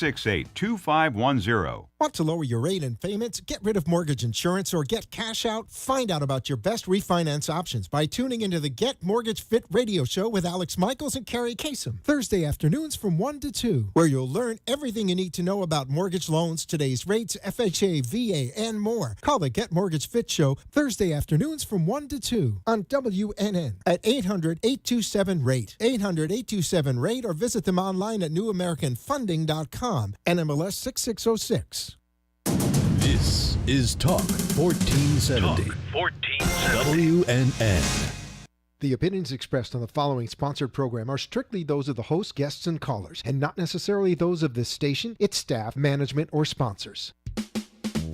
888-2510. Want to lower your rate and payments, get rid of mortgage insurance, or get cash out? Find out about your best refinance options by tuning into the Get Mortgage Fit radio show with Alex Michaels and Carrie Kasem, Thursday afternoons from 1 to 2, where you'll learn everything you need to know about mortgage loans, today's rates, FHA, VA, and more. Call the Get Mortgage Fit show Thursday afternoons from 1 to 2 on WNN at 800-827-RATE, 800-827-RATE, or visit them online at newamericanfunding.com, NMLS 6606. This is Talk 1470. Talk 1470. WNN. The opinions expressed on the following sponsored program are strictly those of the host, guests, and callers, and not necessarily those of this station, its staff, management, or sponsors.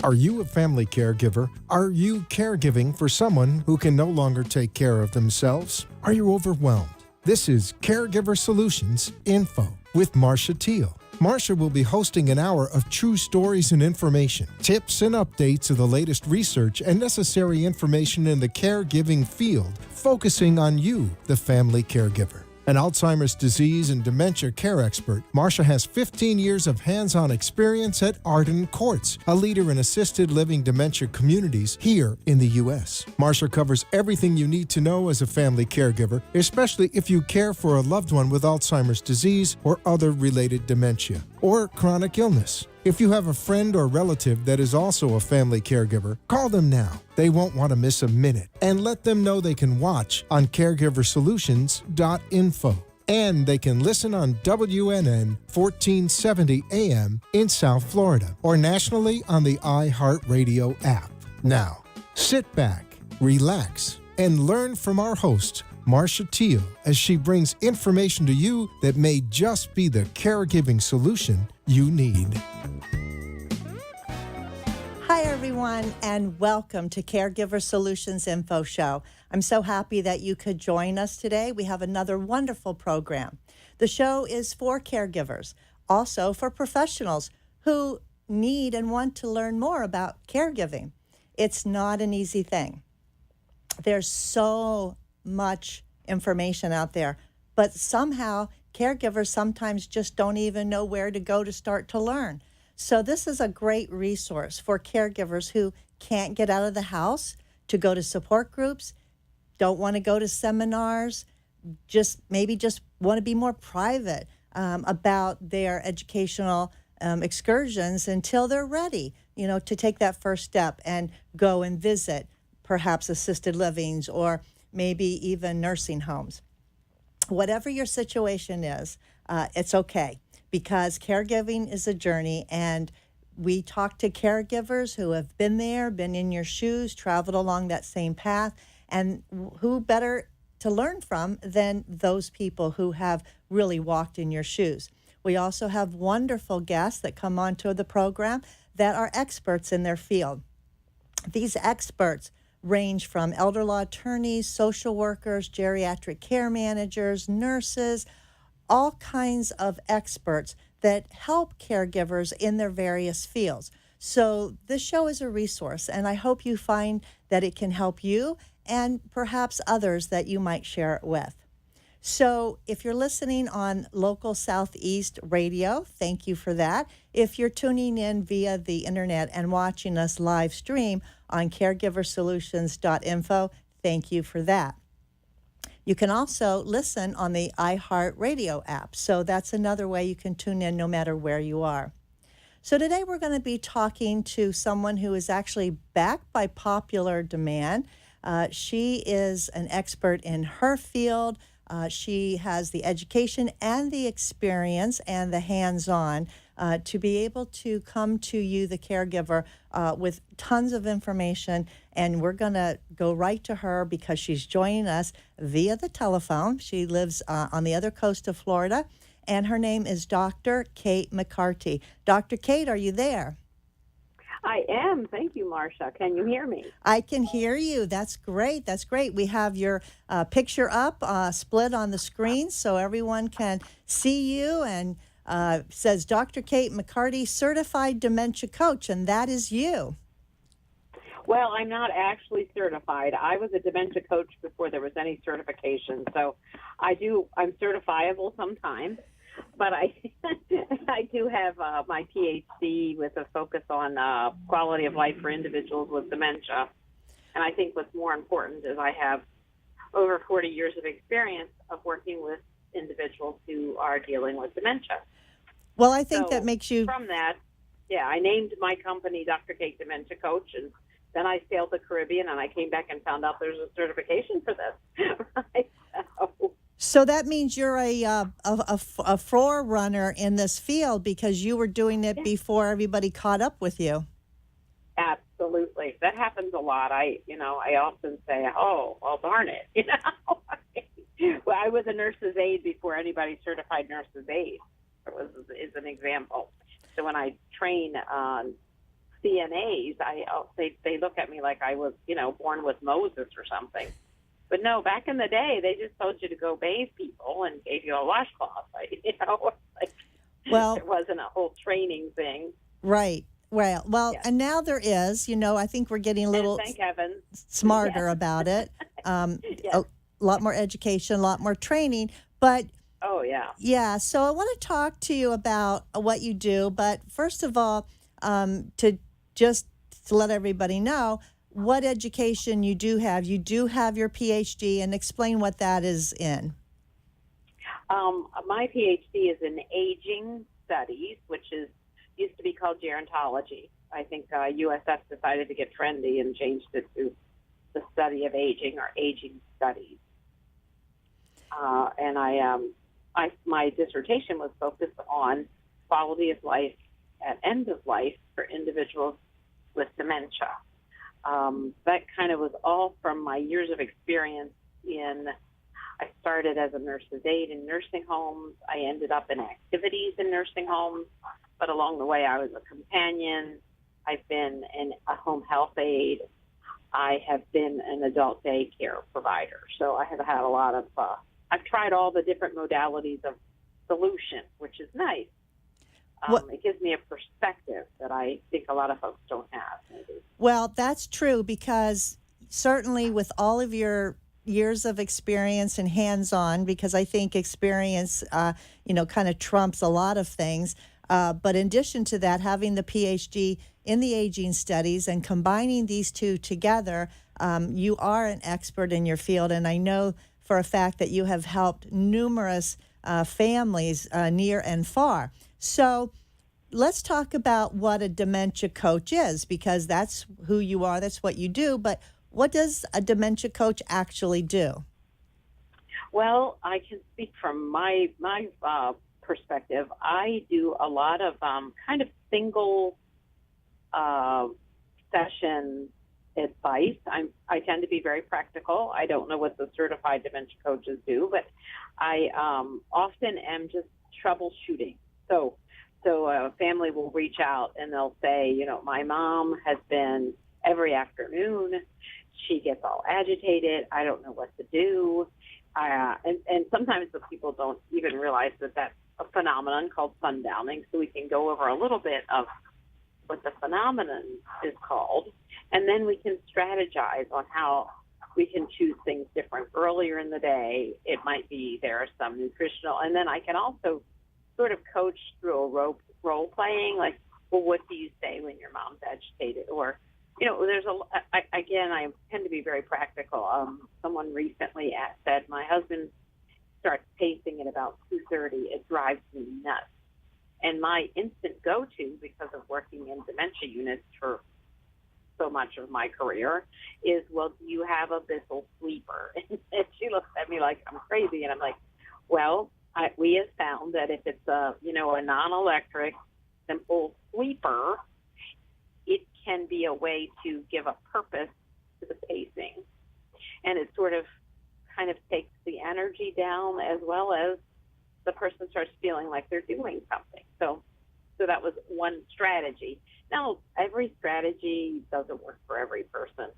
Are you a family caregiver? Are you caregiving for someone who can no longer take care of themselves? Are you overwhelmed? This is Caregiver Solutions Info with Marcia Teal. Marcia will be hosting an hour of true stories and information, tips and updates of the latest research and necessary information in the caregiving field, focusing on you, the family caregiver. An Alzheimer's disease and dementia care expert, Marcia has 15 years of hands-on experience at Arden Courts, a leader in assisted living dementia communities here in the U.S. Marcia covers everything you need to know as a family caregiver, especially if you care for a loved one with Alzheimer's disease or other related dementia or chronic illness. If you have a friend or relative that is also a family caregiver, call them now. They won't want to miss a minute. And let them know they can watch on caregiversolutions.info. And they can listen on WNN 1470 AM in South Florida or nationally on the iHeartRadio app. Now, sit back, relax, and learn from our host, Marcia Teal, as she brings information to you that may just be the caregiving solution you need. Hi, everyone, and welcome to Caregiver Solutions Info Show. I'm so happy that you could join us today. We have another wonderful program. The show is for caregivers, also for professionals who need and want to learn more about caregiving. It's not an easy thing. There's so much information out there, but somehow caregivers sometimes just don't even know where to go to start to learn. So this is a great resource for caregivers who can't get out of the house to go to support groups, don't want to go to seminars, just want to be more private about their educational excursions until they're ready, to take that first step and go and visit perhaps assisted livings or maybe even nursing homes. Whatever your situation is, it's okay, because caregiving is a journey, and we talk to caregivers who have been there, been in your shoes, traveled along that same path, and who better to learn from than those people who have really walked in your shoes. We also have wonderful guests that come onto the program that are experts in their field. These experts range from elder law attorneys, social workers, geriatric care managers, nurses, all kinds of experts that help caregivers in their various fields. So this show is a resource, and I hope you find that it can help you and perhaps others that you might share it with. So if you're listening on local Southeast radio, thank you for that. If you're tuning in via the internet and watching us live stream on caregiversolutions.info, thank you for that. You can also listen on the iHeartRadio app. So that's another way you can tune in no matter where you are. So today we're going to be talking to someone who is actually backed by popular demand. She is an expert in her field. She has the education and the experience and the hands-on to be able to come to you, the caregiver, with tons of information. And we're going to go right to her because she's joining us via the telephone. She lives on the other coast of Florida, and her name is Dr. Kate McCarty. Dr. Kate, are you there? I am. Thank you, Marcia. Can you hear me? I can hear you. That's great. That's great. We have your picture up, split on the screen, so everyone can see you. And says Dr. Kate McCarty, certified dementia coach, and that is you. Well, I'm not actually certified. I was a dementia coach before there was any certification, so I'm certifiable sometimes. But I I do have my PhD with a focus on quality of life for individuals with dementia. And I think what's more important is I have over 40 years of experience of working with individuals who are dealing with dementia. Well, I think So that makes you. from that, yeah, I named my company Dr. Kate Dementia Coach, and then I sailed the Caribbean, and I came back and found out there's a certification for this. Right? So that means you're a forerunner in this field because you were doing it before everybody caught up with you. Absolutely, that happens a lot. I often say, "Oh, well, darn it," Well, I was a nurse's aide before anybody certified nurse's aide. Is an example. So when I train CNAs, they look at me like I was, born with Moses or something. But no, back in the day, they just told you to go bathe people and gave you a washcloth. Well, there wasn't a whole training thing. Right. Well, Yeah. and now there is. I think we're getting a little And thank heaven. smarter Yeah. about it. Yes. A lot more education, a lot more training. But Oh, yeah. yeah, so I want to talk to you about what you do. But first of all, to let everybody know what education you do have. You do have your PhD, and explain what that is in. My PhD is in aging studies, which used to be called gerontology. I think USF decided to get trendy and changed it to the study of aging or aging studies. And my dissertation was focused on quality of life at end of life for individuals with dementia. That kind of was all from my years of experience I started as a nurse's aide in nursing homes. I ended up in activities in nursing homes, but along the way I was a companion. I've been a home health aide. I have been an adult daycare provider. So I have had a lot of, I've tried all the different modalities of solution, which is nice. It gives me a perspective that I think a lot of folks don't have. Maybe. Well, that's true because certainly with all of your years of experience and hands-on, because I think experience, kind of trumps a lot of things. But in addition to that, having the PhD in the aging studies and combining these two together, you are an expert in your field. And I know for a fact that you have helped numerous families near and far. So let's talk about what a dementia coach is, because that's who you are, that's what you do. But what does a dementia coach actually do? Well, I can speak from my perspective. I do a lot of kind of single session advice. I tend to be very practical. I don't know what the certified dementia coaches do, but I often am just troubleshooting. So a family will reach out and they'll say, my mom has been every afternoon. She gets all agitated. I don't know what to do. And sometimes the people don't even realize that that's a phenomenon called sundowning. So we can go over a little bit of what the phenomenon is called, and then we can strategize on how we can choose things different. Earlier in the day, it might be there are some nutritional, and then I can also sort of coach through a role playing, like, well, what do you say when your mom's agitated? Or, there's I tend to be very practical. Someone recently said, my husband starts pacing at about 2:30. It drives me nuts. And my instant go-to, because of working in dementia units for so much of my career, is, well, do you have a Bissell sleeper? And she looks at me like I'm crazy. And I'm like, well, we have found that if it's a non-electric, simple sleeper, it can be a way to give a purpose to the pacing. And it sort of kind of takes the energy down, as well as the person starts feeling like they're doing something. So that was one strategy. Now, every strategy doesn't work for every person.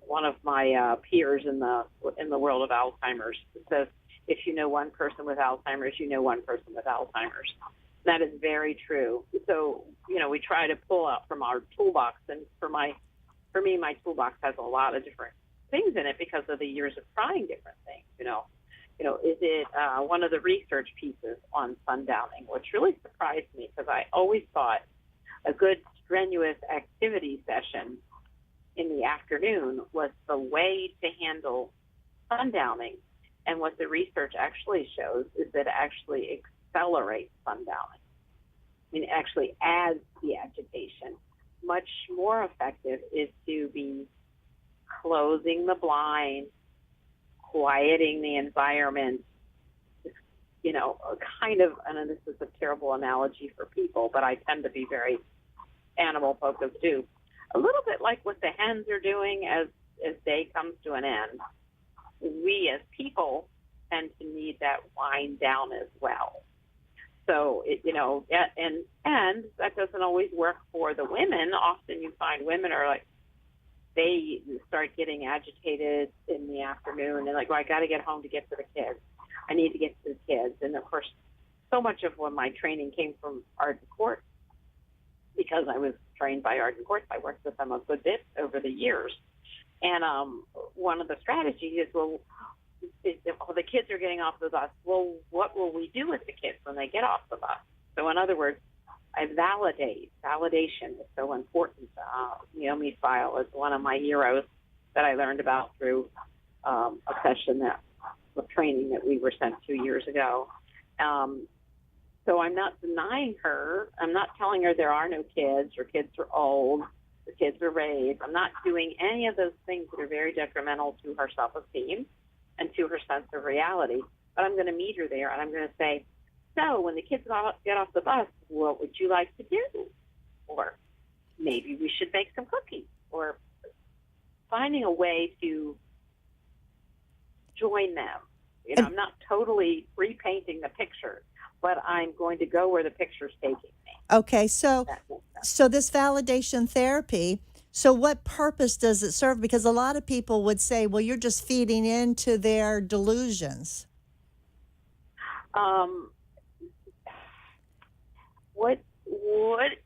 One of my peers in the world of Alzheimer's says, if you know one person with Alzheimer's, you know one person with Alzheimer's. That is very true. So, we try to pull out from our toolbox. And for me, my toolbox has a lot of different things in it because of the years of trying different things. is it one of the research pieces on sundowning, which really surprised me because I always thought a good strenuous activity session in the afternoon was the way to handle sundowning. And what the research actually shows is that it actually accelerates sundowning. I mean, it actually adds the agitation. Much more effective is to be closing the blinds, quieting the environment, kind of, and this is a terrible analogy for people, but I tend to be very animal focused too. A little bit like what the hens are doing as day comes to an end. We as people tend to need that wind down as well. So, and that doesn't always work for the women. Often you find women are like, they start getting agitated in the afternoon and like, well, I got to get home to get to the kids. I need to get to the kids. And of course, so much of when my training came from Arden Courts, because I was trained by Arden Courts, I worked with them a good bit over the years. And one of the strategies is, well, the kids are getting off the bus. Well, what will we do with the kids when they get off the bus? So in other words, I validate. Validation is so important. Naomi Feil is one of my heroes that I learned about through a session of training that we were sent 2 years ago. So I'm not denying her. I'm not telling her there are no kids or kids are old, the kids are raised. I'm not doing any of those things that are very detrimental to her self-esteem and to her sense of reality. But I'm going to meet her there and I'm going to say, so when the kids get off the bus, what would you like to do? Or maybe we should make some cookies, or finding a way to join them. I'm not totally repainting the picture, but I'm going to go where the picture's taking me. Okay, so this validation therapy, so what purpose does it serve? Because a lot of people would say, well, you're just feeding into their delusions.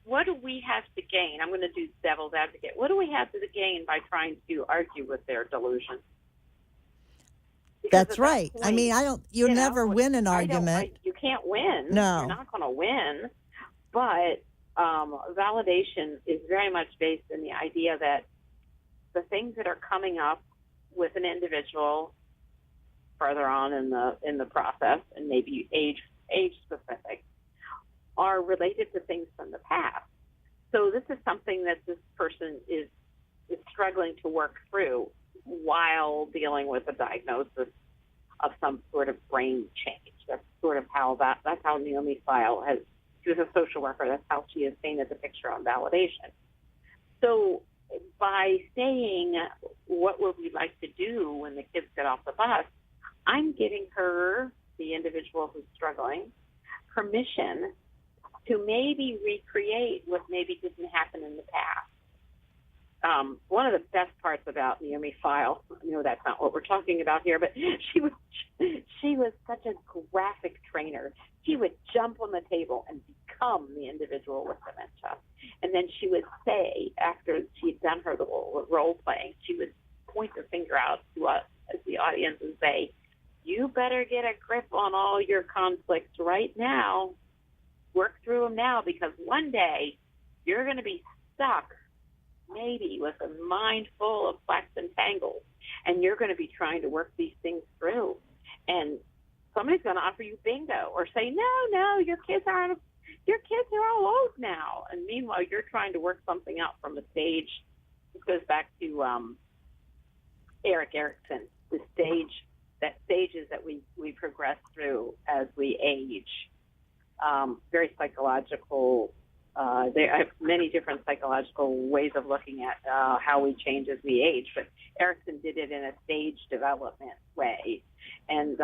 What do we have to gain? I'm going to do devil's advocate. What do we have to gain by trying to argue with their delusion? That's right. I mean, you'll never win an argument. You can't win. No. You're not going to win. But validation is very much based in the idea that the things that are coming up with an individual further on in the process, and maybe age specific, are related to things from the past. So this is something that this person is struggling to work through while dealing with a diagnosis of some sort of brain change. That's sort of how that's how Naomi Feil has. She was a social worker. That's how she has painted the picture on validation. So by saying, what would we like to do when the kids get off the bus, I'm giving her, the individual who's struggling, permission to maybe recreate what maybe didn't happen in the past. One of the best parts about Naomi Feil, that's not what we're talking about here, but she was such a graphic trainer. She would jump on the table and become the individual with dementia. And then she would say, after she'd done her little role playing, she would point her finger out to us as the audience and say, you better get a grip on all your conflicts right now. Work through them now, because one day you're going to be stuck maybe with a mind full of plaques and tangles, and you're going to be trying to work these things through. And somebody's going to offer you bingo or say, no, your kids are all old now. And meanwhile, you're trying to work something out from a stage. This goes back to Erik Erikson, the stages that we progress through as we age. Very psychological. There are many different psychological ways of looking at how we change as we age, but Erikson did it in a stage development way. And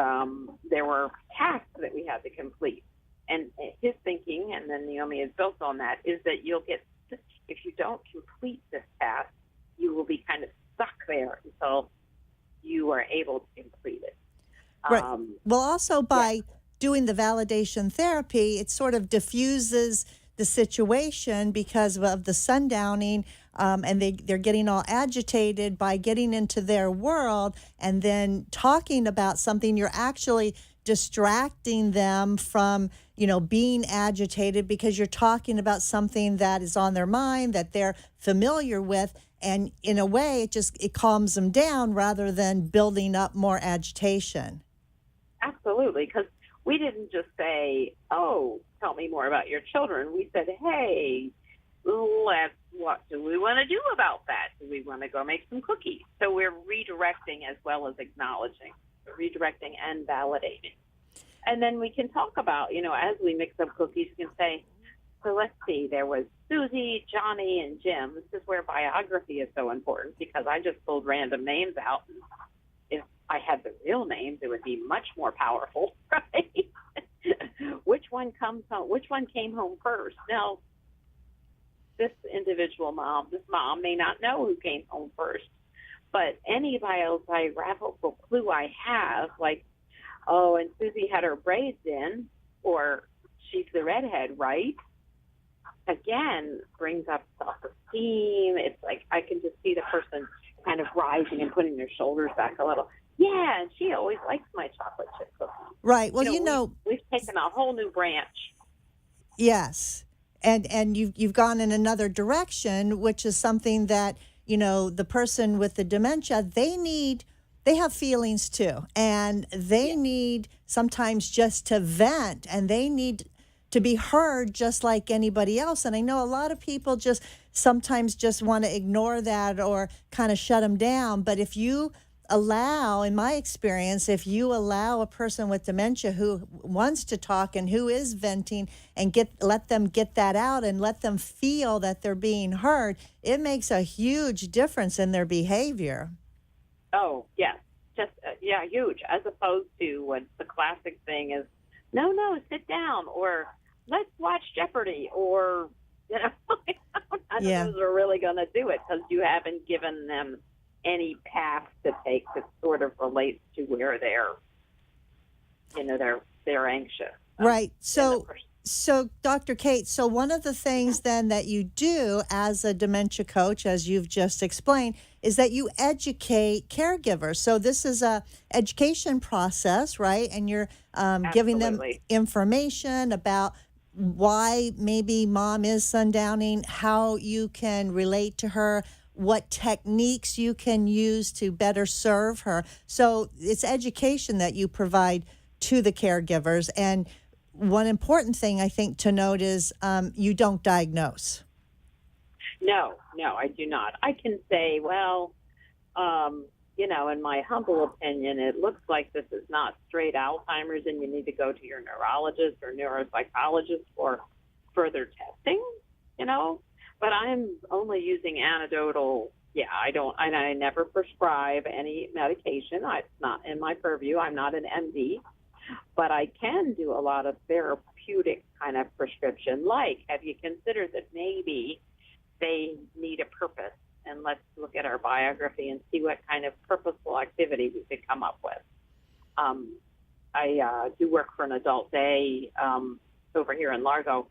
there were tasks that we had to complete. And his thinking, and then Naomi has built on that, is that if you don't complete this task, you will be kind of stuck there until you are able to complete it. Right. Well, also by doing the validation therapy, it sort of diffuses the situation because of the sundowning, and they're getting all agitated by getting into their world and then talking about something. You're actually distracting them from, being agitated because you're talking about something that is on their mind that they're familiar with. And in a way, it calms them down rather than building up more agitation. Absolutely, because we didn't just say, "Oh, tell me more about your children." We said, "Hey, what do we want to do about that? Do we want to go make some cookies?" So we're redirecting as well as acknowledging, redirecting and validating. And then we can talk about, as we mix up cookies, you can say, so let's see, there was Susie, Johnny, and Jim. This is where biography is so important because I just pulled random names out. If I had the real names, it would be much more powerful, right? Which one came home first? Now, this mom may not know who came home first, but any biographical clue I have, like, oh, and Susie had her braids in, or she's the redhead, right? Again, brings up self-esteem. It's like I can just see the person kind of rising and putting their shoulders back a little. Yeah, and she always likes my chocolate chip cookies. Right. Well, we've taken a whole new branch. Yes. And you've gone in another direction, which is something that, the person with the dementia, they have feelings too, and they need sometimes just to vent, and they need to be heard just like anybody else. And I know a lot of people sometimes just want to ignore that or kind of shut them down. But if you allow, in my experience, if you allow a person with dementia who wants to talk and who is venting and let them get that out and let them feel that they're being heard, it makes a huge difference in their behavior. Oh, yes. Huge. As opposed to what the classic thing is, no, sit down, or let's watch Jeopardy, or, none of those are really going to do it because you haven't given them any path to take that sort of relates to where they're anxious. Right. So Dr. Kate, so one of the things then that you do as a dementia coach, as you've just explained, is that you educate caregivers. So this is a education process, right? And you're giving them information about why maybe mom is sundowning, how you can relate to her, what techniques you can use to better serve her. So it's education that you provide to the caregivers. And one important thing I think to note is you don't diagnose. No, I do not. I can say, well, in my humble opinion, it looks like this is not straight Alzheimer's and you need to go to your neurologist or neuropsychologist for further testing, But I'm only using anecdotal. Yeah, I never prescribe any medication. It's not in my purview. I'm not an MD. But I can do a lot of therapeutic kind of prescription, like, have you considered that maybe they need a purpose? And let's look at our biography and see what kind of purposeful activity we could come up with. I do work for an adult day over here in Largo,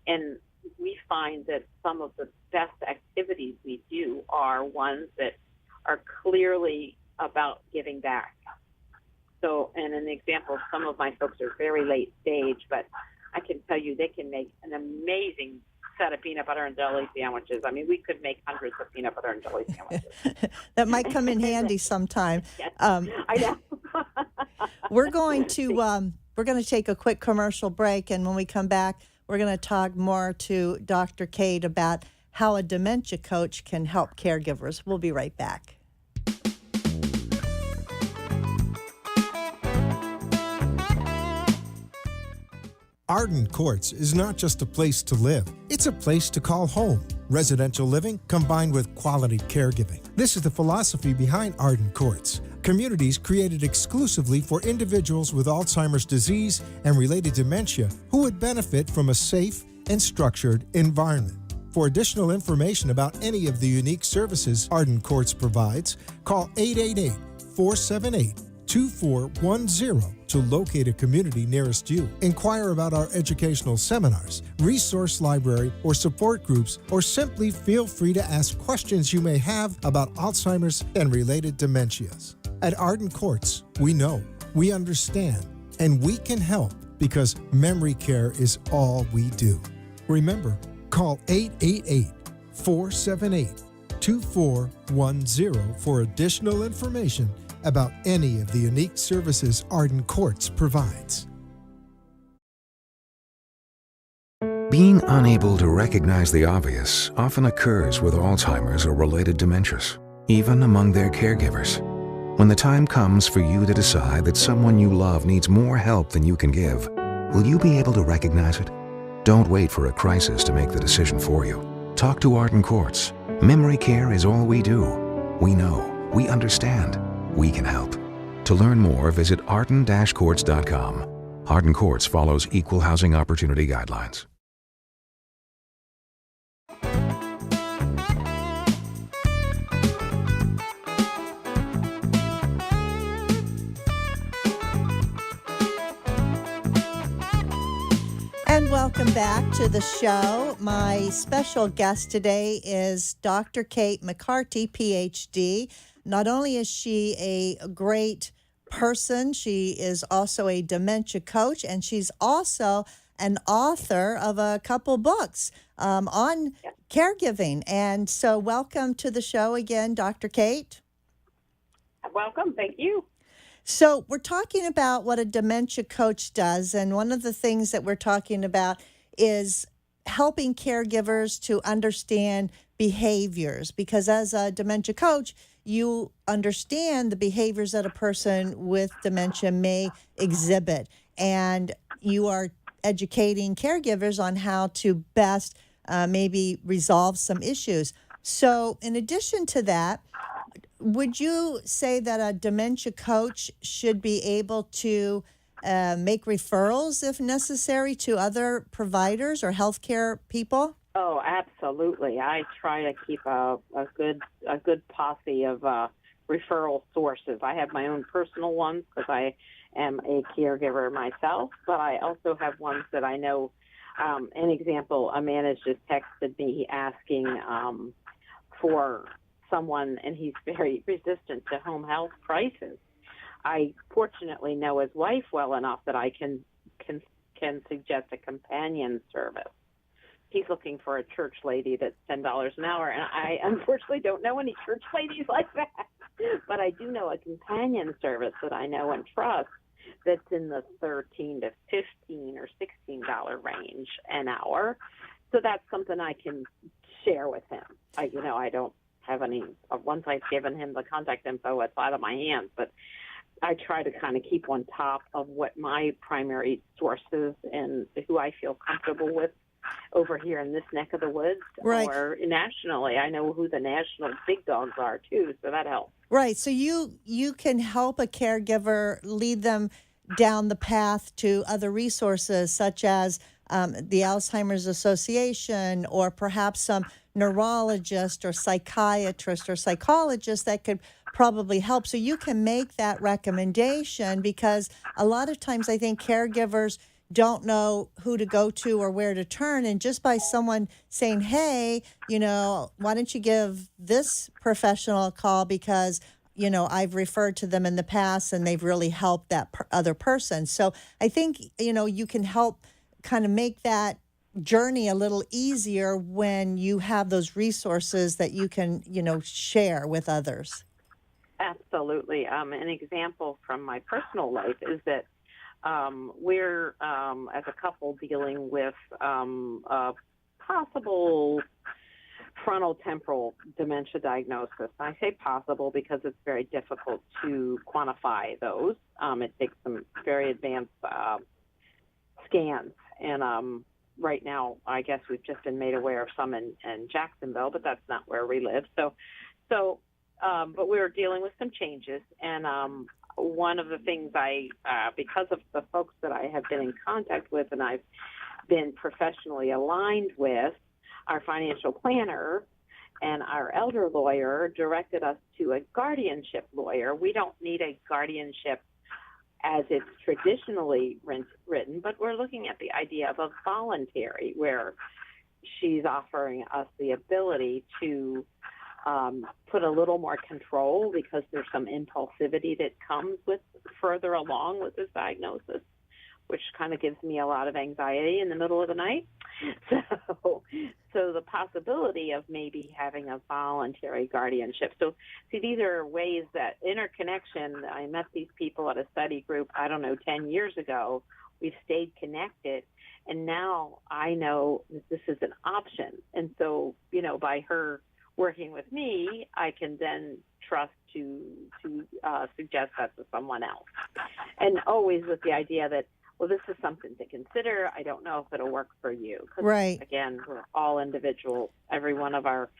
and we find that some of the best activities we do are ones that are clearly about giving back. So, and an example, some of my folks are very late stage, but I can tell you they can make an amazing set of peanut butter and jelly sandwiches. I mean, we could make hundreds of peanut butter and jelly sandwiches. That might come in handy sometime. Yes, I know. We're going to take a quick commercial break, and when we come back, we're going to talk more to Dr. Kate about how a dementia coach can help caregivers. We'll be right back. Arden Courts is not just a place to live, it's a place to call home. Residential living combined with quality caregiving. This is the philosophy behind Arden Courts. Communities created exclusively for individuals with Alzheimer's disease and related dementia who would benefit from a safe and structured environment. For additional information about any of the unique services Arden Courts provides, call 888-478-2410 to locate a community nearest you. Inquire about our educational seminars, resource library, or support groups, or simply feel free to ask questions you may have about Alzheimer's and related dementias. At Arden Courts, we know, we understand, and we can help because memory care is all we do. Remember, call 888-478-2410 for additional information about any of the unique services Arden Courts provides. Being unable to recognize the obvious often occurs with Alzheimer's or related dementias, even among their caregivers. When the time comes for you to decide that someone you love needs more help than you can give, will you be able to recognize it? Don't wait for a crisis to make the decision for you. Talk to Arden Courts. Memory care is all we do. We know, we understand, we can help. To learn more, visit arden-courts.com. Arden Courts follows equal housing opportunity guidelines. And welcome back to the show. My special guest today is Dr. Kate McCarty, PhD. Not only is she a great person, she is also a dementia coach, and she's also an author of a couple books on caregiving. And so welcome to the show again, Dr. Kate. Welcome. Thank you. So we're talking about what a dementia coach does, and one of the things that we're talking about is helping caregivers to understand behaviors, because as a dementia coach, you understand the behaviors that a person with dementia may exhibit, and you are educating caregivers on how to best maybe resolve some issues. So in addition to that, would you say that a dementia coach should be able to make referrals, if necessary, to other providers or healthcare people? Oh, absolutely. I try to keep a good posse of referral sources. I have my own personal ones because I am a caregiver myself, but I also have ones that I know. An example, a man has just texted me asking for someone, and he's very resistant to home health prices. I fortunately know his wife well enough that I can suggest a companion service. He's looking for a church lady that's $10 an hour, and I unfortunately don't know any church ladies like that. But I do know a companion service that I know and trust that's in the $13 to $15 or $16 range an hour. So that's something I can share with him. I don't have any. Once I've given him the contact info, it's out of my hands. But I try to kind of keep on top of what my primary sources and who I feel comfortable with over here in this neck of the woods, right, or nationally. I know who the national big dogs are too, so that helps. Right. So you can help a caregiver, lead them down the path to other resources such as the Alzheimer's Association, or perhaps some neurologist or psychiatrist or psychologist that could probably help. So you can make that recommendation, because a lot of times I think caregivers don't know who to go to or where to turn. And just by someone saying, hey, why don't you give this professional a call, because, I've referred to them in the past and they've really helped that other person. So I think, you can help kind of make that journey a little easier when you have those resources that you can, share with others. Absolutely. An example from my personal life is that we're, as a couple, dealing with a possible frontotemporal dementia diagnosis. I say possible because it's very difficult to quantify those. It takes some very advanced scans. And right now, I guess we've just been made aware of some in Jacksonville, but that's not where we live. But we're dealing with some changes. And one of the things because of the folks that I have been in contact with and I've been professionally aligned with, our financial planner and our elder lawyer directed us to a guardianship lawyer. We don't need a guardianship as it's traditionally written, but we're looking at the idea of a voluntary, where she's offering us the ability to put a little more control, because there's some impulsivity that comes with further along with this diagnosis, which kind of gives me a lot of anxiety in the middle of the night. So the possibility of maybe having a voluntary guardianship. So see, these are ways that interconnection. I met these people at a study group, 10 years ago. We've stayed connected, and now I know that this is an option. And so, by her working with me, I can then trust to suggest that to someone else. And always with the idea that, well, this is something to consider. I don't know if it'll work for you. 'Cause, Right. again, we're all individuals. Every one of our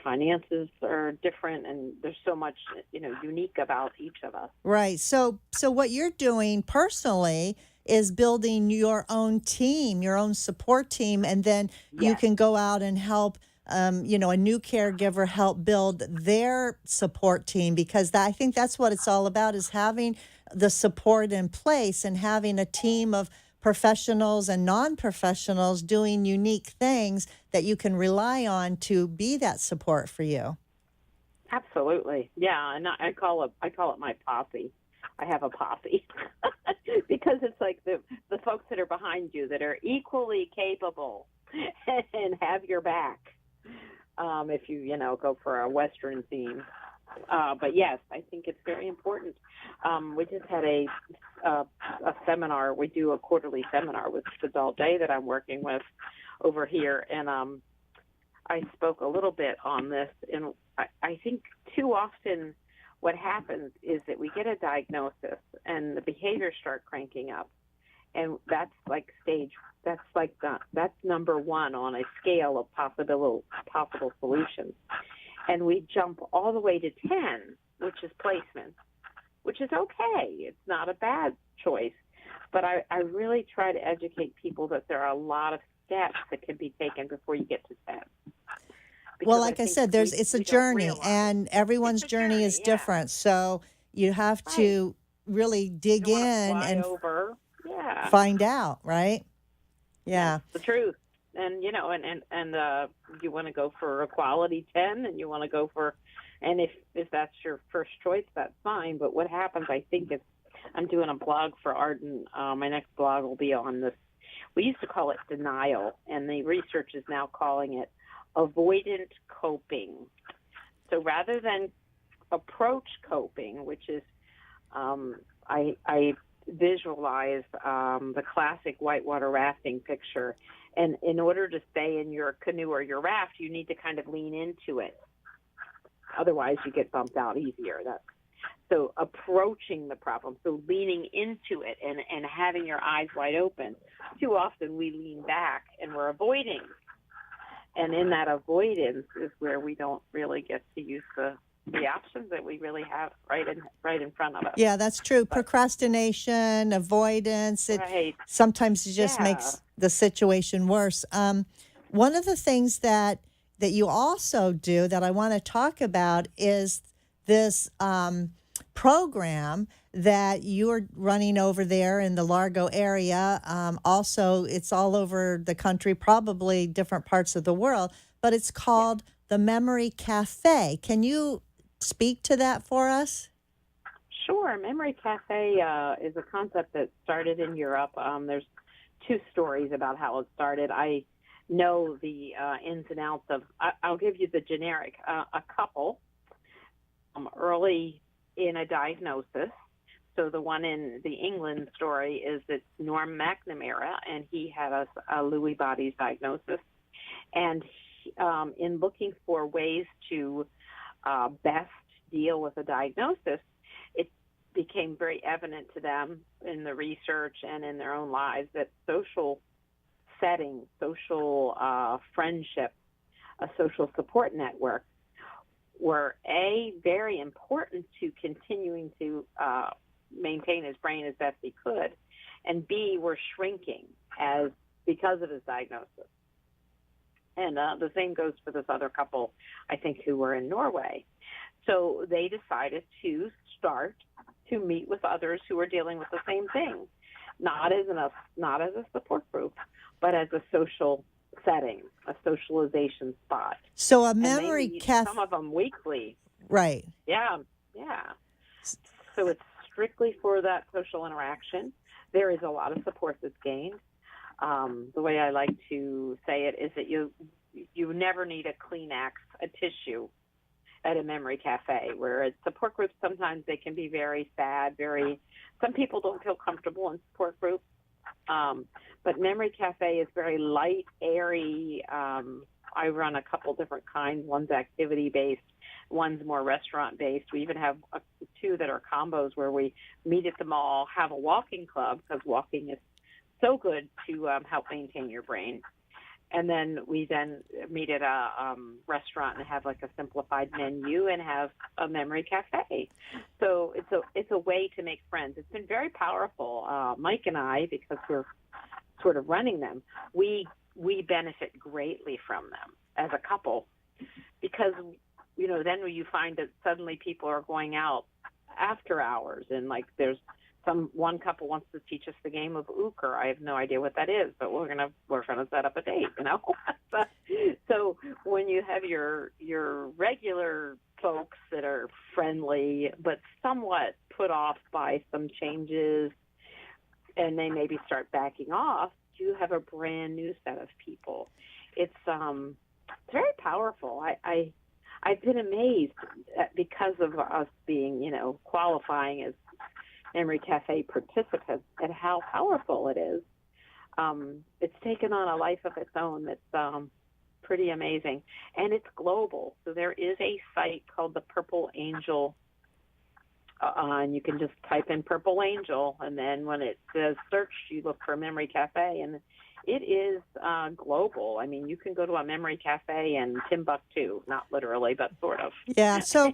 finances are different, and there's so much, unique about each of us. Right. So what you're doing personally is building your own team, your own support team, and then you Yes. can go out and help, a new caregiver help build their support team, because I think that's what it's all about, is having the support in place and having a team of professionals and non-professionals doing unique things that you can rely on to be that support for you. Absolutely. Yeah, and I call it my posse. I have a posse because it's like the folks that are behind you that are equally capable and have your back. If you go for a Western theme. But yes, I think it's very important. We just had a seminar. We do a quarterly seminar with Kids All Day that I'm working with over here, and I spoke a little bit on this. And I think too often what happens is that we get a diagnosis and the behaviors start cranking up, and that's like that's number one on a scale of possible solutions. And we jump all the way to 10, which is placement, which is okay. It's not a bad choice. But I really try to educate people that there are a lot of steps that can be taken before you get to 10. Well, like I said, it's a journey, and everyone's journey is different. So you have to really dig in and find out, right? Yeah. That's the truth. And, you want to go for a quality 10, and you want to go for, and if that's your first choice, that's fine. But what happens, I think, is I'm doing a blog for Arden. My next blog will be on this. We used to call it denial, and the research is now calling it avoidant coping. So rather than approach coping, which is, I visualize the classic whitewater rafting picture. And in order to stay in your canoe or your raft, you need to kind of lean into it. Otherwise, you get bumped out easier. So approaching the problem, so leaning into it and having your eyes wide open. Too often we lean back and we're avoiding. And in that avoidance is where we don't really get to use the options that we really have right in front of us. Yeah, that's true. Procrastination, avoidance, sometimes it just makes the situation worse. One of the things that you also do that I want to talk about is this program that you're running over there in the Largo area. Also, it's all over the country, probably different parts of the world, but it's called the Memory Cafe. Can you speak to that for us? Sure. Memory Cafe is a concept that started in Europe. There's two stories about how it started. I know the ins and outs of, I'll give you the generic. A couple early in a diagnosis. So the one in the England story is it's Norm McNamara, and he had a Lewy bodies diagnosis. And in looking for ways to best deal with a diagnosis, it became very evident to them in the research and in their own lives that social setting, social friendship, a social support network were very important to continuing to maintain his brain as best he could, and B, were shrinking because of his diagnosis. And the same goes for this other couple, I think, who were in Norway. So they decided to start to meet with others who are dealing with the same thing, not as a support group, but as a social setting, a socialization spot. So a And they memory meet, cafe, some of them weekly. right? Yeah, yeah. So it's strictly for that social interaction. There is a lot of support that's gained. The way I like to say it is that you never need a Kleenex, a tissue at a memory cafe, where at support groups sometimes they can be very sad, some people don't feel comfortable in support groups. But memory cafe is very light, airy. I run a couple different kinds. One's activity based, one's more restaurant based. We even have two that are combos where we meet at the mall, have a walking club, because walking is so good to help maintain your brain. And then we meet at a restaurant and have like a simplified menu and have a memory cafe. So it's a way to make friends. It's been very powerful. Mike and I, because we're sort of running them, we benefit greatly from them as a couple, because then you find that suddenly people are going out after hours, and like there's one couple wants to teach us the game of euchre. I have no idea what that is, but we're gonna set up a date, So when you have your regular folks that are friendly but somewhat put off by some changes, and they maybe start backing off, you have a brand new set of people. It's very powerful. I've been amazed because of us being qualifying as Memory Cafe participants and how powerful it is. It's taken on a life of its own that's pretty amazing. And it's global. So there is a site called the Purple Angel, and you can just type in Purple Angel, and then when it says search, you look for Memory Cafe, and it is global. I mean, you can go to a memory cafe in Timbuktu, not literally, but sort of. Yeah. So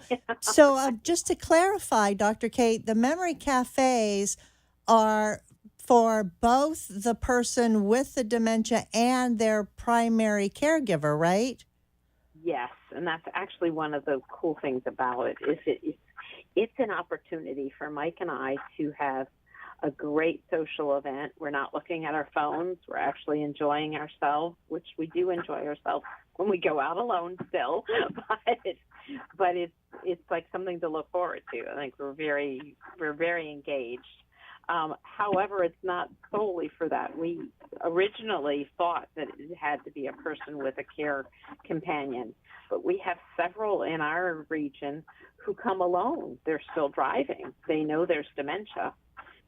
just to clarify, Dr. Kate, the memory cafes are for both the person with the dementia and their primary caregiver, right? Yes, and that's actually one of the cool things about it. It's an opportunity for Mike and I to have a great social event. We're not looking at our phones. We're actually enjoying ourselves, which we do enjoy ourselves when we go out alone still. But it's like something to look forward to. I think we're very engaged. However, it's not solely for that. We originally thought that it had to be a person with a care companion, but we have several in our region who come alone. They're still driving. They know there's dementia.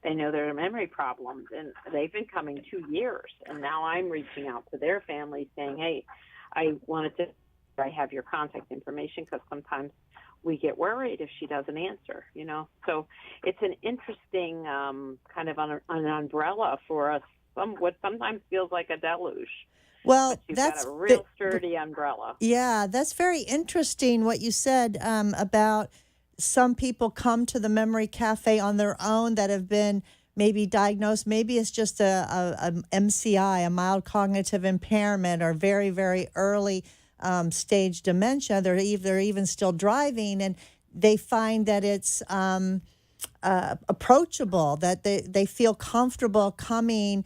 They know there are memory problems, and they've been coming 2 years. And now I'm reaching out to their families saying, hey, I have your contact information, because sometimes we get worried if she doesn't answer, So it's an interesting kind of an umbrella for us, what sometimes feels like a deluge. Well, that's got a real sturdy umbrella. Yeah, that's very interesting what you said about some people come to the memory cafe on their own that have been maybe diagnosed. Maybe it's just a MCI, a mild cognitive impairment, or very, very early stage dementia. They're even still driving, and they find that it's approachable, that they feel comfortable coming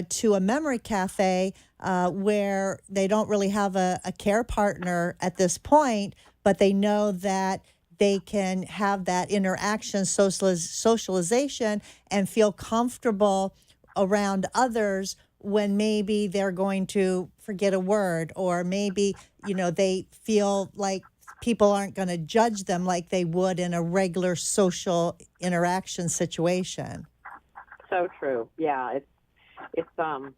to a memory cafe where they don't really have a care partner at this point, but they know that they can have that interaction, socialization, and feel comfortable around others when maybe they're going to forget a word, or maybe, they feel like people aren't going to judge them like they would in a regular social interaction situation. So true. Yeah, it's been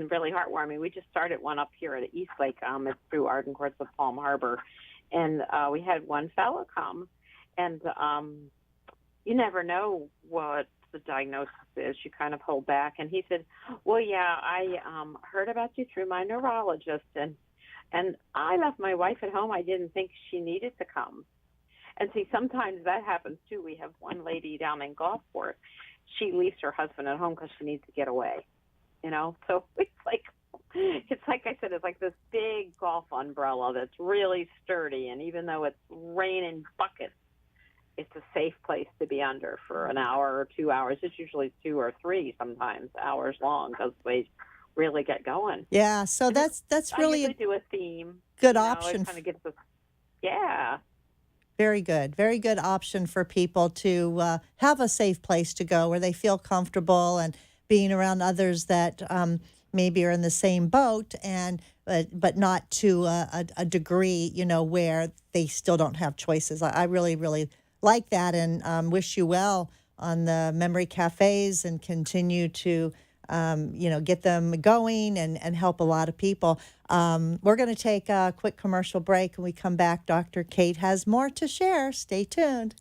really heartwarming. We just started one up here at Eastlake. It's through Arden Courts of Palm Harbor. And we had one fellow come, and you never know what the diagnosis is. You kind of hold back. And he said, well, yeah, I heard about you through my neurologist, and I left my wife at home. I didn't think she needed to come. And see, sometimes that happens, too. We have one lady down in Gulfport. She leaves her husband at home because she needs to get away, So it's like, It's like I said, it's like this big golf umbrella that's really sturdy, and even though it's raining buckets, it's a safe place to be under for an hour or 2 hours. It's usually 2 or 3 sometimes hours long because they really get going. Yeah, so And that's really I usually do a theme. good It option. kind of gets us, yeah. Very good. Very good option for people to have a safe place to go where they feel comfortable and being around others that maybe are in the same boat and but not to a degree, where they still don't have choices. I really, really like that and wish you well on the memory cafes and continue to get them going and help a lot of people. We're going to take a quick commercial break. When we come back, Dr. Kate has more to share. Stay tuned.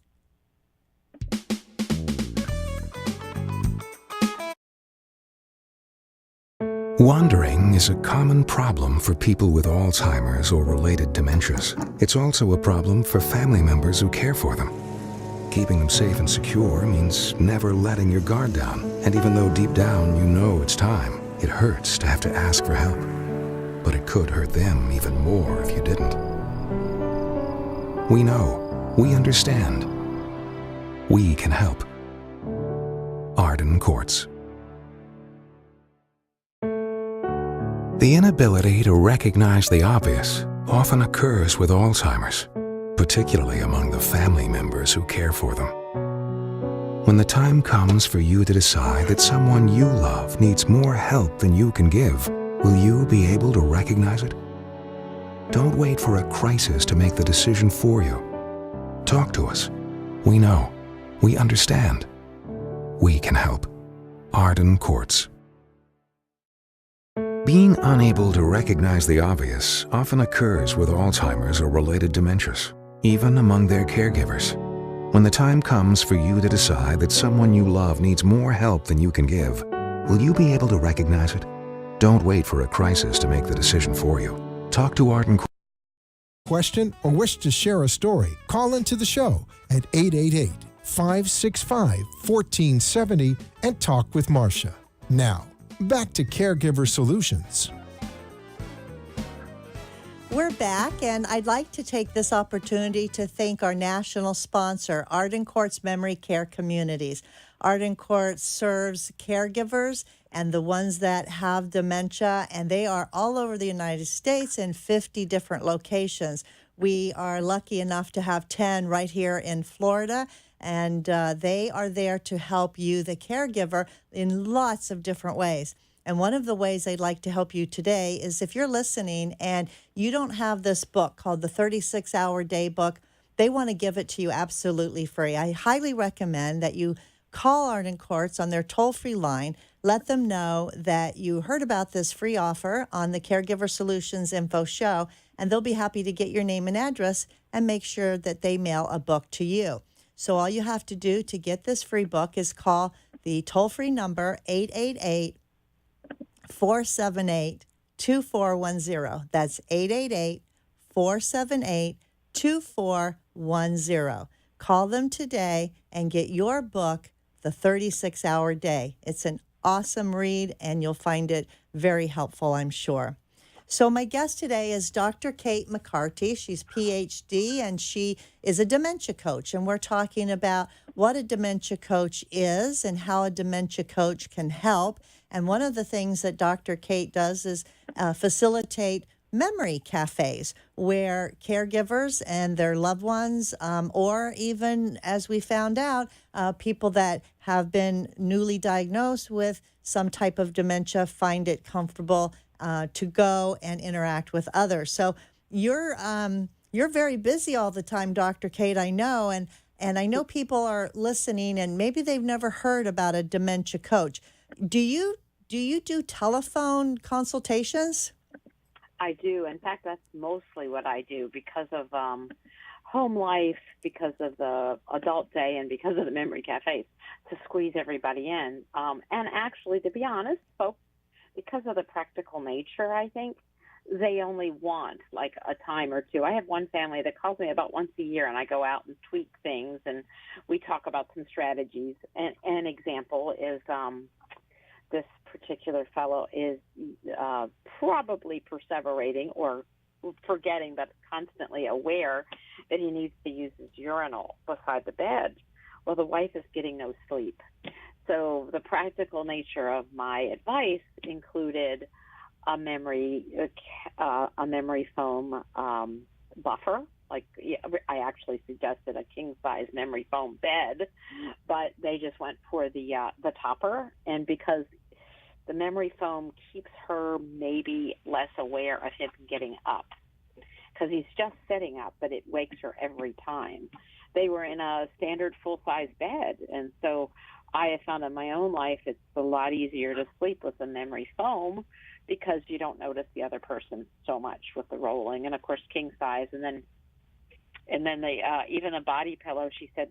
Wandering is a common problem for people with Alzheimer's or related dementias. It's also a problem for family members who care for them. Keeping them safe and secure means never letting your guard down. And even though deep down you know it's time, it hurts to have to ask for help. But it could hurt them even more if you didn't. We know. We understand. We can help. Arden Courts. The inability to recognize the obvious often occurs with Alzheimer's, particularly among the family members who care for them. When the time comes for you to decide that someone you love needs more help than you can give, will you be able to recognize it? Don't wait for a crisis to make the decision for you. Talk to us. We know. We understand. We can help. Arden Courts. Being unable to recognize the obvious often occurs with Alzheimer's or related dementias, even among their caregivers. When the time comes for you to decide that someone you love needs more help than you can give, will you be able to recognize it? Don't wait for a crisis to make the decision for you. Talk to Arden Courts. Question or wish to share a story? Call into the show at 888-565-1470 and talk with Marcia. Now, back to Caregiver Solutions. We're back, and I'd like to take this opportunity to thank our national sponsor, Arden Courts Memory Care Communities. Arden Courts serves caregivers and the ones that have dementia, and they are all over the United States in 50 different locations. We are lucky enough to have 10 right here in Florida, and they are there to help you, the caregiver, in lots of different ways. And one of the ways I'd like to help you today is if you're listening and you don't have this book called the 36-Hour Day Book, they want to give it to you absolutely free. I highly recommend that you call Arden Courts on their toll-free line. Let them know that you heard about this free offer on the Caregiver Solutions Info Show, and they'll be happy to get your name and address and make sure that they mail a book to you. So all you have to do to get this free book is call the toll-free number 888-478-2410. That's 888-478-2410. Call them today and get your book, The 36-Hour Day. It's an awesome read, and you'll find it very helpful, I'm sure. So my guest today is Dr. Kate McCarty. She's PhD, and she is a dementia coach. And we're talking about what a dementia coach is and how a dementia coach can help. And one of the things that Dr. Kate does is facilitate memory cafes where caregivers and their loved ones, or even, as we found out, people that have been newly diagnosed with some type of dementia find it comfortable to go and interact with others. So you're very busy all the time, Dr. Kate, I know, and I know people are listening and maybe they've never heard about a dementia coach. Do you do telephone consultations? I do. In fact, that's mostly what I do because of home life, because of the adult day, and because of the memory cafes, to squeeze everybody in. And actually, to be honest, folks, because of the practical nature, I think, they only want like a time or two. I have one family that calls me about once a year, and I go out and tweak things, and we talk about some strategies. And an example is this particular fellow is probably perseverating or forgetting, but constantly aware that he needs to use his urinal beside the bed. Well, the wife is getting no sleep. So the practical nature of my advice included a memory foam buffer. Like, I actually suggested a king size memory foam bed, but they just went for the topper. And because the memory foam keeps her maybe less aware of him getting up, because he's just sitting up, but it wakes her every time. They were in a standard full-size bed, and so I have found in my own life it's a lot easier to sleep with the memory foam because you don't notice the other person so much with the rolling. And of course, king size, and then they even a body pillow. She said,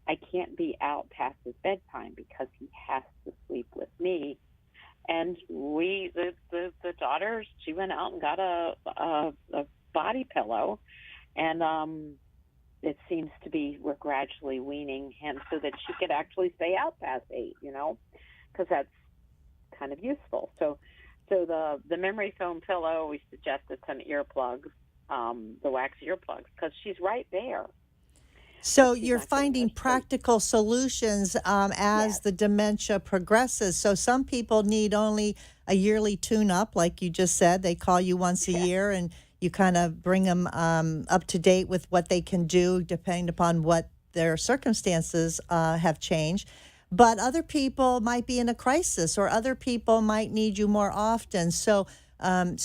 I can't be out past his bedtime because he has to sleep with me. And the daughter, she went out and got a body pillow, and it seems to be we're gradually weaning him so that she could actually stay out past 8, because that's kind of useful. So the memory foam pillow, we suggested some earplugs, the wax earplugs, because she's right there. So you're finding practical solutions as the dementia progresses. So some people need only a yearly tune-up, like you just said. They call you once a year, and you kind of bring them up to date with what they can do, depending upon what their circumstances have changed. But other people might be in a crisis, or other people might need you more often. So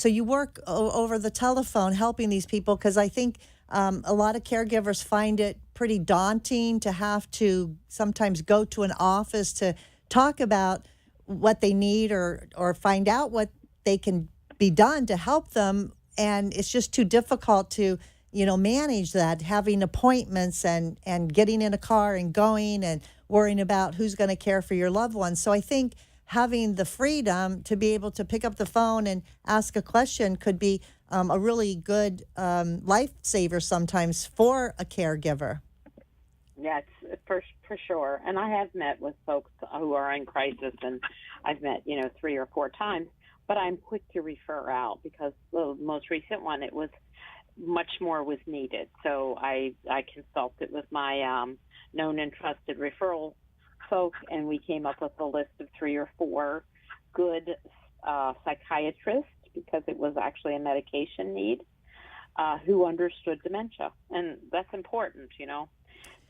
you work over the telephone helping these people, because I think a lot of caregivers find it pretty daunting to have to sometimes go to an office to talk about what they need or find out what they can be done to help them. And it's just too difficult to, manage that, having appointments and getting in a car and going and worrying about who's going to care for your loved ones. So I think having the freedom to be able to pick up the phone and ask a question could be a really good lifesaver sometimes for a caregiver. Yes, for sure. And I have met with folks who are in crisis, and I've met, 3 or 4 times. But I'm quick to refer out because the most recent one, it was much more was needed. So I consulted with my known and trusted referral folk, and we came up with a list of 3 or 4 good psychiatrists, because it was actually a medication need, who understood dementia. And that's important,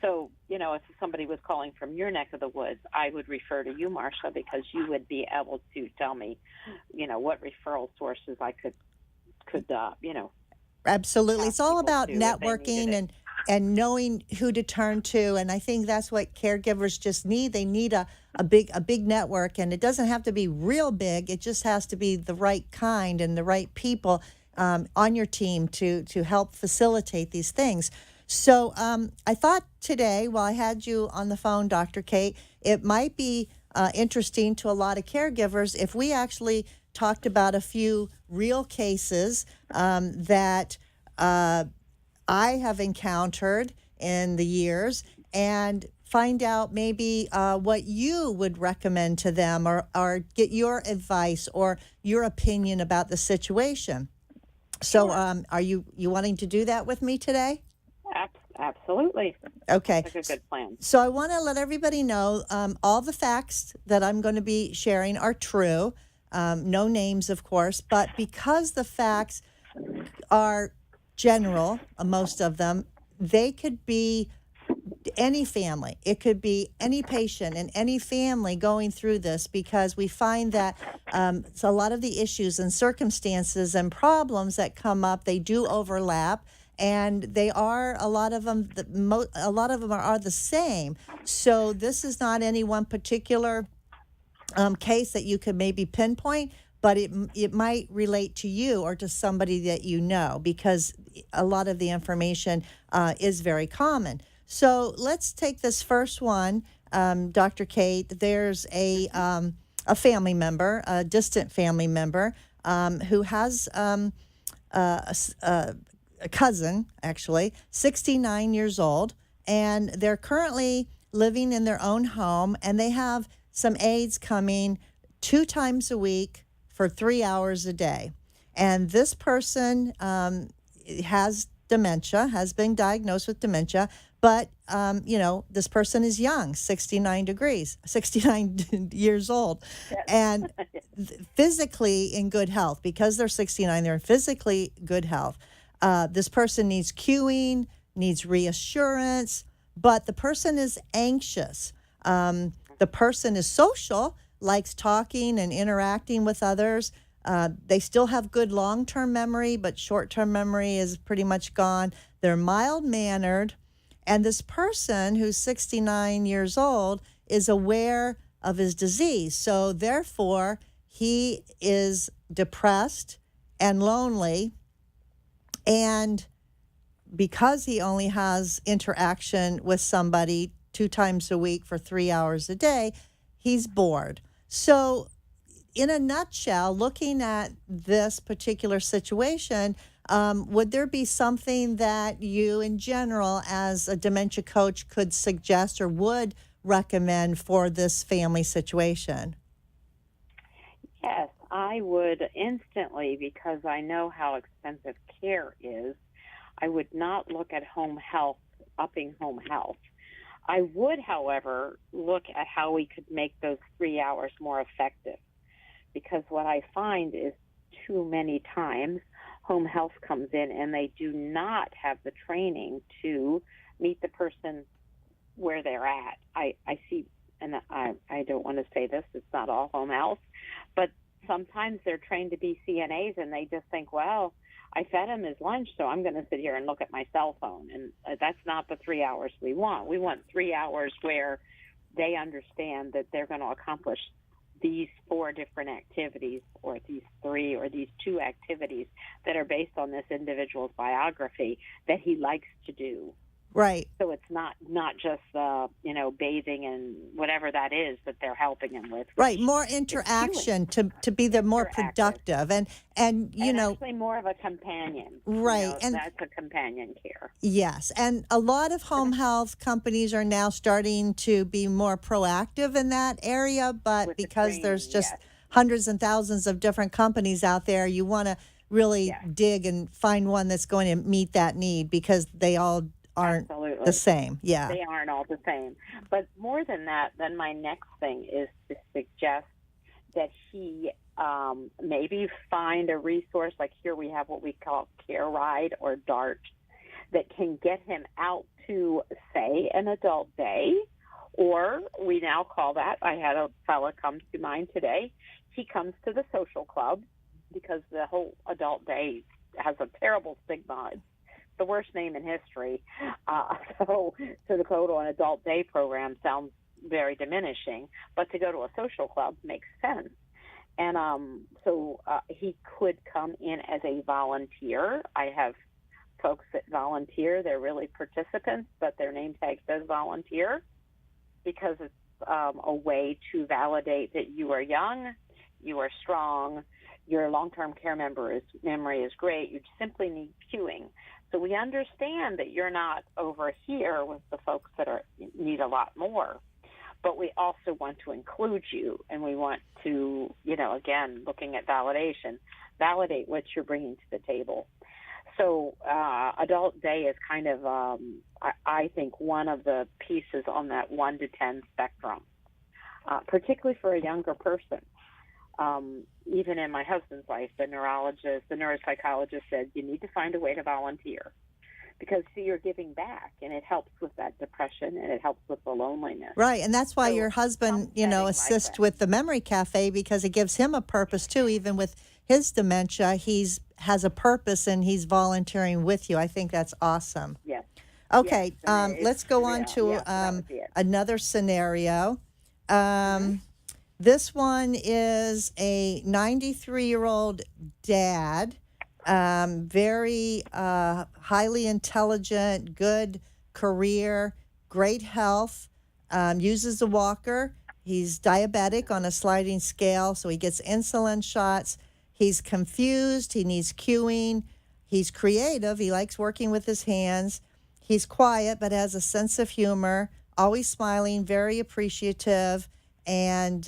So, if somebody was calling from your neck of the woods, I would refer to you, Marcia, because you would be able to tell me, what referral sources I could. Absolutely. It's all about networking and knowing who to turn to. And I think that's what caregivers just need. They need a big network, and it doesn't have to be real big. It just has to be the right kind and the right people on your team to help facilitate these things. So I thought today, while I had you on the phone, Dr. Kate, it might be interesting to a lot of caregivers if we actually talked about a few real cases that I have encountered in the years, and find out maybe what you would recommend to them, or get your advice or your opinion about the situation. So are you wanting to do that with me today? Absolutely. Okay. That's a good plan. So I want to let everybody know all the facts that I'm going to be sharing are true. No names, of course, but because the facts are general, most of them, they could be any family. It could be any patient in any family going through this, because we find that so a lot of the issues and circumstances and problems that come up, they do overlap. And they are, a lot of them are the same. So this is not any one particular case that you could maybe pinpoint, but it might relate to you or to somebody that you know, because a lot of the information is very common. So let's take this first one, Dr. Kate. There's a family member, a distant family member, who has a cousin, actually, 69 years old, and they're currently living in their own home, and they have some aides coming 2 times a week for 3 hours a day. And this person has dementia, has been diagnosed with dementia, but, this person is young, 69 years old, and physically in good health. Because they're 69, they're in physically good health. This person needs cueing, needs reassurance, but the person is anxious. The person is social, likes talking and interacting with others. They still have good long-term memory, but short-term memory is pretty much gone. They're mild-mannered. And this person who's 69 years old is aware of his disease. So therefore, he is depressed and lonely. And because he only has interaction with somebody 2 times a week for 3 hours a day, he's bored. So in a nutshell, looking at this particular situation, would there be something that you in general as a dementia coach could suggest or would recommend for this family situation? Yes, I would instantly, because I know how expensive care is. I would not look at home health, upping home health. I would, however, look at how we could make those 3 hours more effective. Because what I find is too many times home health comes in and they do not have the training to meet the person where they're at. I see, and I don't want to say this, it's not all home health, but sometimes they're trained to be CNAs and they just think, well, I fed him his lunch, so I'm going to sit here and look at my cell phone. And that's not the 3 hours we want. We want 3 hours where they understand that they're going to accomplish these 4 different activities, or these 3 or these 2 activities that are based on this individual's biography that he likes to do. Right. So it's not just bathing and whatever that is that they're helping him with. Right, more interaction to be the more productive and actually more of a companion. Right, and that's a companion care. Yes, and a lot of home health companies are now starting to be more proactive in that area, but because there's just hundreds and thousands of different companies out there, you want to really dig and find one that's going to meet that need, because they all aren't the same. Yeah. They aren't all the same. But more than that, then my next thing is to suggest that he maybe find a resource, like here we have what we call Care Ride or DART, that can get him out to, say, an adult day, or we now call that, I had a fella come to mind today, he comes to the social club, because the whole adult day has a terrible stigma. It's the worst name in history. So to go to an adult day program sounds very diminishing, but to go to a social club makes sense. And so he could come in as a volunteer. I have folks that volunteer. They're really participants, but their name tag says volunteer, because it's a way to validate that you are young, you are strong, your long-term care memory is great, you simply need cueing. So we understand that you're not over here with the folks that need a lot more, but we also want to include you, and we want to, again, looking at validation, validate what you're bringing to the table. So adult day is kind of, I think, one of the pieces on that 1 to 10 spectrum, particularly for a younger person. Even in my husband's life, the neuropsychologist said, you need to find a way to volunteer, because you're giving back, and it helps with that depression, and it helps with the loneliness. Right, and that's why your husband, assists with the Memory Cafe, because it gives him a purpose too. Even with his dementia, has a purpose, and he's volunteering with you. I think that's awesome. Yes. Okay, let's go on to another scenario. This one is a 93-year-old dad, very highly intelligent, good career, great health, uses a walker. He's diabetic on a sliding scale, so he gets insulin shots. He's confused. He needs cueing. He's creative. He likes working with his hands. He's quiet but has a sense of humor, always smiling, very appreciative, and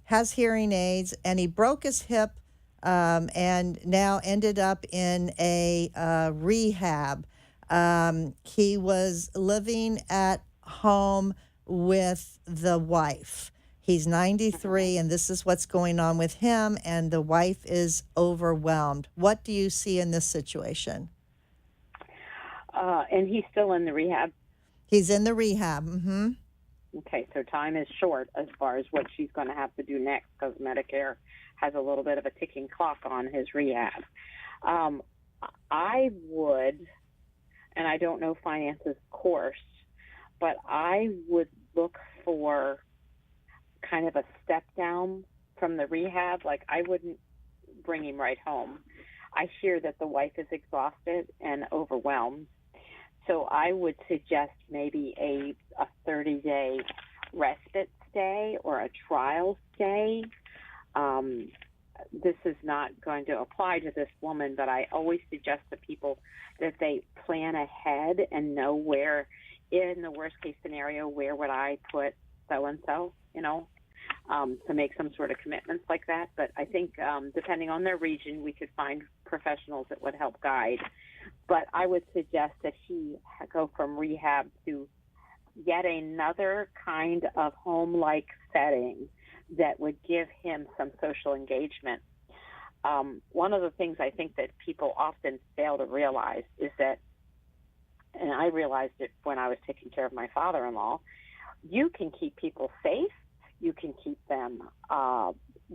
has hearing aids, and he broke his hip and now ended up in a rehab. He was living at home with the wife. He's 93, and this is what's going on with him, and the wife is overwhelmed. What do you see in this situation? And he's still in the rehab. He's in the rehab. Mm-hmm. Okay, so time is short as far as what she's going to have to do next, because Medicare has a little bit of a ticking clock on his rehab. I would, and I don't know finances, of course, but I would look for kind of a step down from the rehab. Like, I wouldn't bring him right home. I hear that the wife is exhausted and overwhelmed. So I would suggest maybe a 30-day respite stay or a trial stay. This is not going to apply to this woman, but I always suggest to people that they plan ahead and know where, in the worst-case scenario, where would I put so-and-so, to make some sort of commitments like that. But I think depending on their region, we could find professionals that would help guide. But I would suggest that he go from rehab to yet another kind of home-like setting that would give him some social engagement. One of the things I think that people often fail to realize is that, and I realized it when I was taking care of my father-in-law, you can keep people safe, you can keep them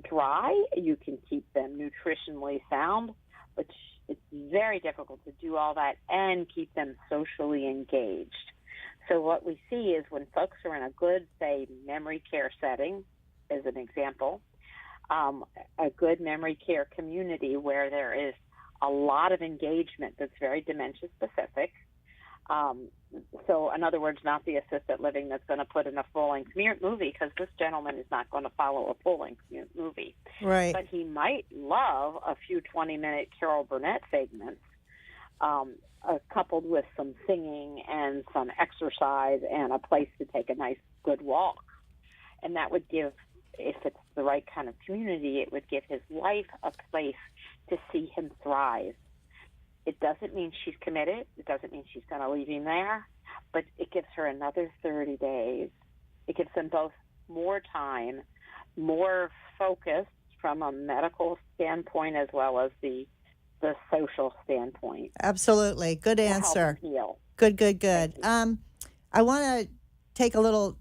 dry, you can keep them nutritionally sound, but it's very difficult to do all that and keep them socially engaged. So what we see is when folks are in a good, say, memory care setting, as an example, a good memory care community where there is a lot of engagement that's very dementia-specific. So, in other words, not the assisted living that's going to put in a full-length movie, because this gentleman is not going to follow a full-length movie. Right. But he might love a few 20-minute Carol Burnett segments, coupled with some singing and some exercise and a place to take a nice, good walk. And that would give, if it's the right kind of community, it would give his wife a place to see him thrive. It doesn't mean she's committed. It doesn't mean she's going to leave him there. But it gives her another 30 days. It gives them both more time, more focus from a medical standpoint as well as the social standpoint. Absolutely. Good answer. To help him heal. Good. I want to take a little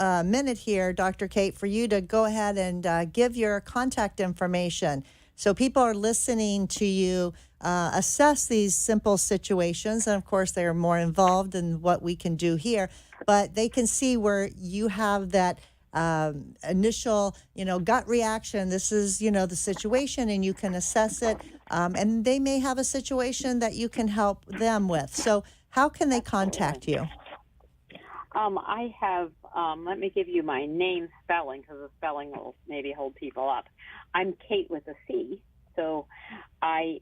minute here, Dr. Kate, for you to go ahead and give your contact information so people are listening to you assess these simple situations. And, of course, they are more involved than what we can do here. But they can see where you have that initial, gut reaction. This is, the situation, and you can assess it. And they may have a situation that you can help them with. So how can they contact you? I have, let me give you my name spelling, because the spelling will maybe hold people up. I'm Kate with a C, so I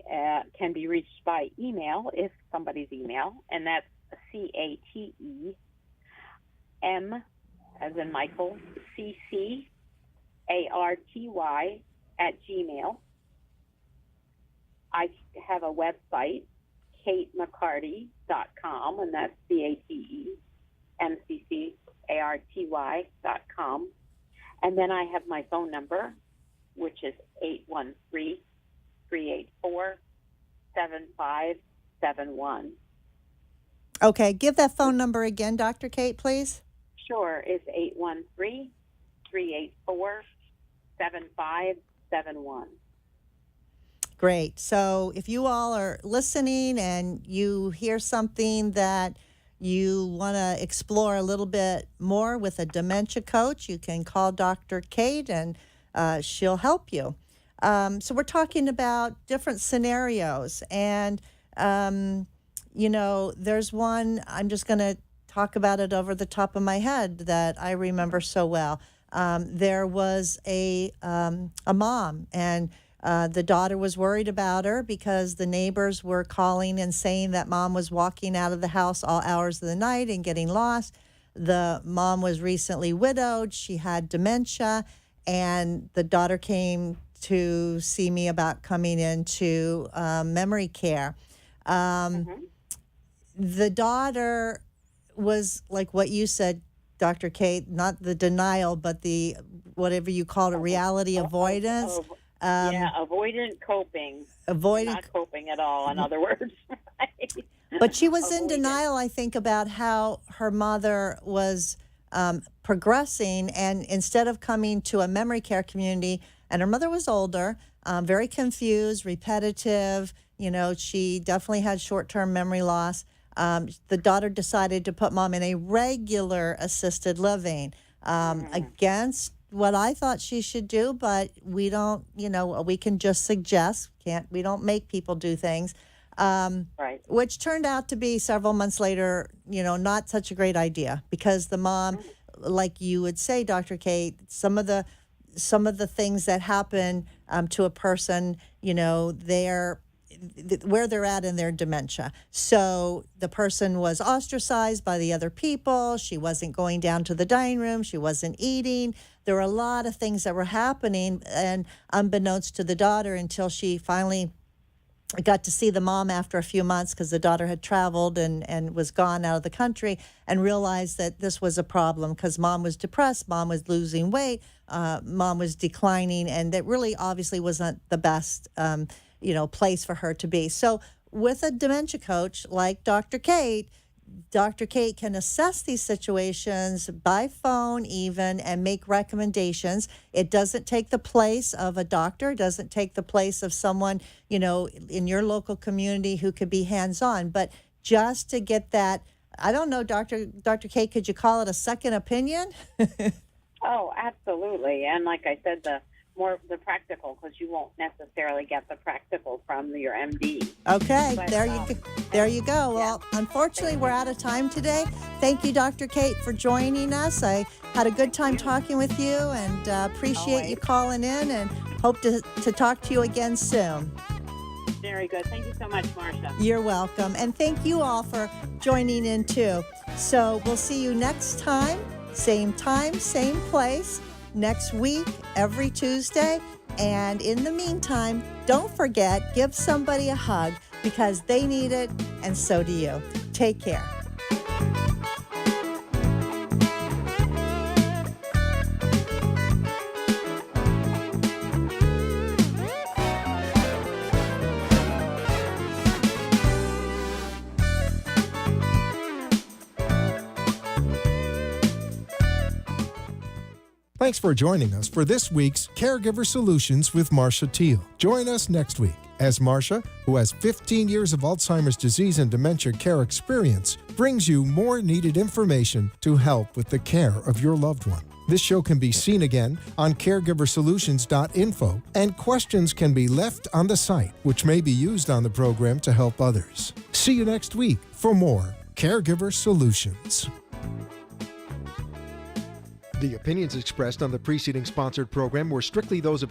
can be reached by email, if somebody's email, and that's CATEM, as in Michael, CCARTY @gmail. I have a website, KateMcCarty.com, and that's CATEMCCARTY.com. And then I have my phone number, which is 813-384-7571. Okay, give that phone number again, Dr. Kate, please. Sure, it's 813-384-7571. Great. So if you all are listening and you hear something that you want to explore a little bit more with a dementia coach, you can call Dr. Kate and she'll help you. So we're talking about different scenarios. And, there's one, I'm just going to talk about it over the top of my head that I remember so well. There was a mom, and the daughter was worried about her because the neighbors were calling and saying that mom was walking out of the house all hours of the night and getting lost. The mom was recently widowed. She had dementia, and the daughter came to see me about coming into memory care. The daughter was like what you said, Dr. Kate, not the denial, but the whatever you called it, reality avoidance. Avoidant coping. Not coping at all, in other words. Right? But she was in denial, I think, about how her mother was progressing, and instead of coming to a memory care community, and her mother was older, very confused, repetitive, she definitely had short-term memory loss. The daughter decided to put mom in a regular assisted living against what I thought she should do, but we don't, we can just suggest, we don't make people do things. Right. Which turned out to be several months later, not such a great idea, because the mom, like you would say, Dr. Kate, some of the things that happen to a person, where they're at in their dementia. So the person was ostracized by the other people. She wasn't going down to the dining room. She wasn't eating. There were a lot of things that were happening, and unbeknownst to the daughter, until she finally got to see the mom after a few months, because the daughter had traveled and was gone out of the country, and realized that this was a problem because mom was depressed, mom was losing weight, mom was declining, and that really obviously wasn't the best place for her to be. So with a dementia coach like Dr. Kate can assess these situations by phone even and make recommendations. It doesn't take the place of a doctor. It doesn't take the place of someone, in your local community who could be hands-on. But just to get that, I don't know, Dr. Kate, could you call it a second opinion? Oh, absolutely. And like I said, the practical, because you won't necessarily get the practical from your MD. Okay, But, there you go. yeah. Well, unfortunately, we're out of time today. Thank you, Dr. Kate, for joining us. I had a good time talking with you, and appreciate you calling in, and hope to talk to you again soon. Very good. Thank you so much, Marcia. You're welcome. And thank you all for joining in, too. So we'll see you next time, same place, next week, every Tuesday. And in the meantime, don't forget, give somebody a hug, because they need it, and so do you. Take care. Thanks for joining us for this week's Caregiver Solutions with Marcia Teal. Join us next week as Marcia, who has 15 years of Alzheimer's disease and dementia care experience, brings you more needed information to help with the care of your loved one. This show can be seen again on caregiversolutions.info, and questions can be left on the site, which may be used on the program to help others. See you next week for more Caregiver Solutions. The opinions expressed on the preceding sponsored program were strictly those of